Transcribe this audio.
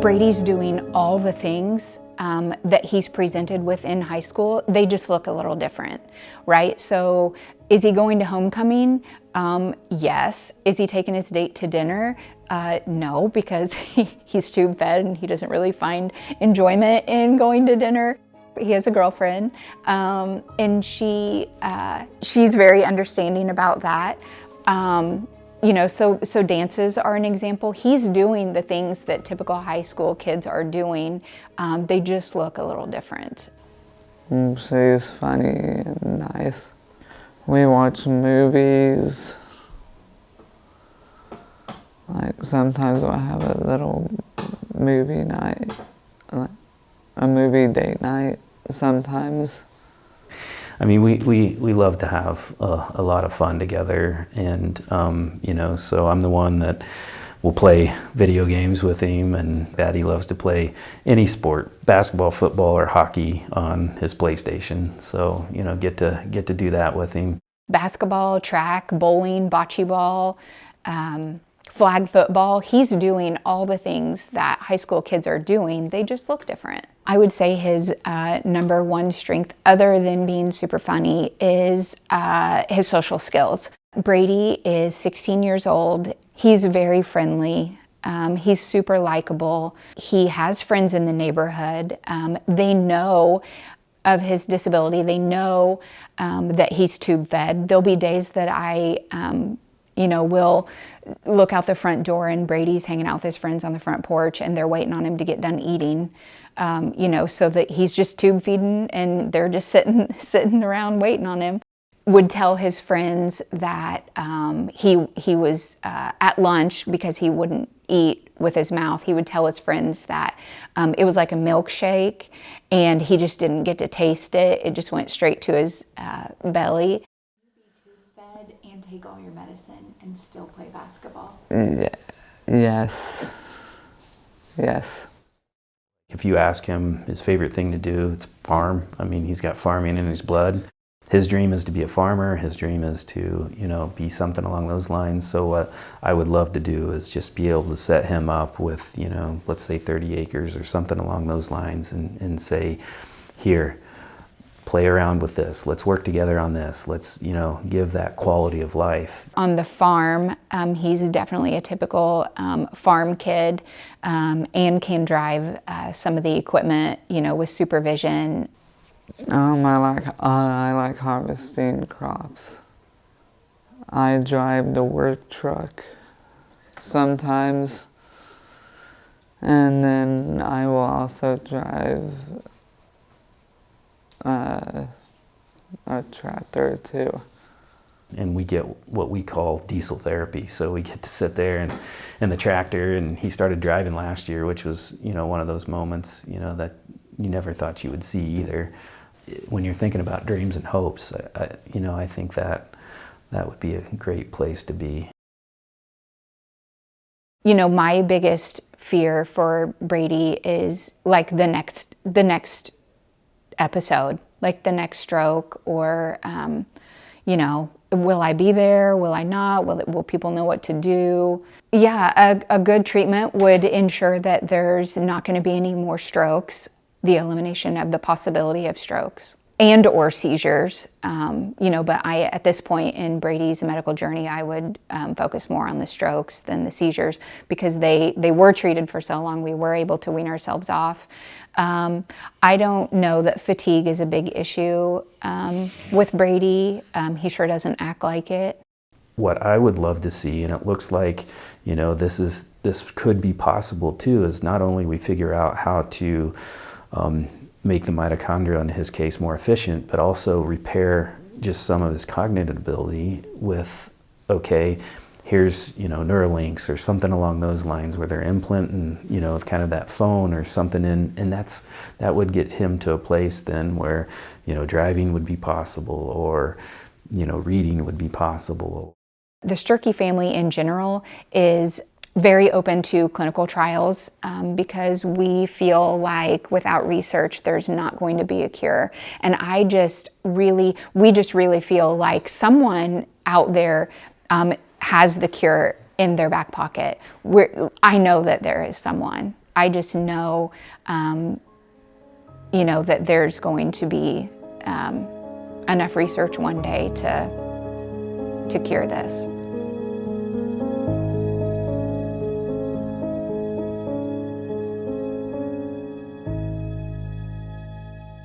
Brady's doing all the things that he's presented with in high school. They just look a little different, right? So is he going to homecoming? Yes. Is he taking his date to dinner? No, because he's tube fed and he doesn't really find enjoyment in going to dinner. He has a girlfriend, and she's very understanding about that. You know, so dances are an example. He's doing the things that typical high school kids are doing. They just look a little different. She's funny and nice. We watch movies. Like sometimes we'll have a little movie night, a movie date night sometimes. I mean, we love to have a lot of fun together, and you know, so I'm the one that will play video games with him, and Daddy loves to play any sport, basketball, football, or hockey on his PlayStation. So, you know, get to do that with him. Basketball, track, bowling, bocce ball, flag football. He's doing all the things that high school kids are doing. They just look different. I would say his number one strength, other than being super funny, is his social skills. Brady is 16 years old. He's very friendly. He's super likable. He has friends in the neighborhood. They know of his disability. They know that he's tube fed. There'll be days that I will look out the front door and Brady's hanging out with his friends on the front porch and they're waiting on him to get done eating, so that he's just tube feeding and they're just sitting around waiting on him. Would tell his friends that he was at lunch because he wouldn't eat with his mouth. He would tell his friends that it was like a milkshake and he just didn't get to taste it. It just went straight to his belly. And take all your medicine and still play basketball? Yes. If you ask him his favorite thing to do, it's farm. I mean, he's got farming in his blood. His dream is to be a farmer. His dream is to, be something along those lines. So what I would love to do is just be able to set him up with, let's say 30 acres or something along those lines and say, here, play around with this. Let's work together on this. Let's, give that quality of life. On the farm, he's definitely a typical farm kid and can drive some of the equipment, with supervision. I like harvesting crops. I drive the work truck sometimes, and then I will also drive a tractor too. And we get what we call diesel therapy. So we get to sit there in the tractor, and he started driving last year, which was, one of those moments, that you never thought you would see either. When you're thinking about dreams and hopes, I think that would be a great place to be. My biggest fear for Brady is like the next episode, like the next stroke, or, will I be there? Will I not? Will people know what to do? Yeah, a good treatment would ensure that there's not going to be any more strokes, the elimination of the possibility of strokes and or seizures. But at this point in Brady's medical journey, I would focus more on the strokes than the seizures because they were treated for so long. We were able to wean ourselves off. I don't know that fatigue is a big issue with Brady. He sure doesn't act like it. What I would love to see, and it looks like, this could be possible too, is not only we figure out how to make the mitochondria in his case more efficient, but also repair just some of his cognitive ability with, here's, Neuralinks or something along those lines where they're implanting, kind of that phone or something in, and that would get him to a place then where, driving would be possible or, reading would be possible. The Sterchi family in general is very open to clinical trials because we feel like without research, there's not going to be a cure. And we just really feel like someone out there has the cure in their back pocket. I know that there is someone. I just know, you know, that there's going to be enough research one day to cure this.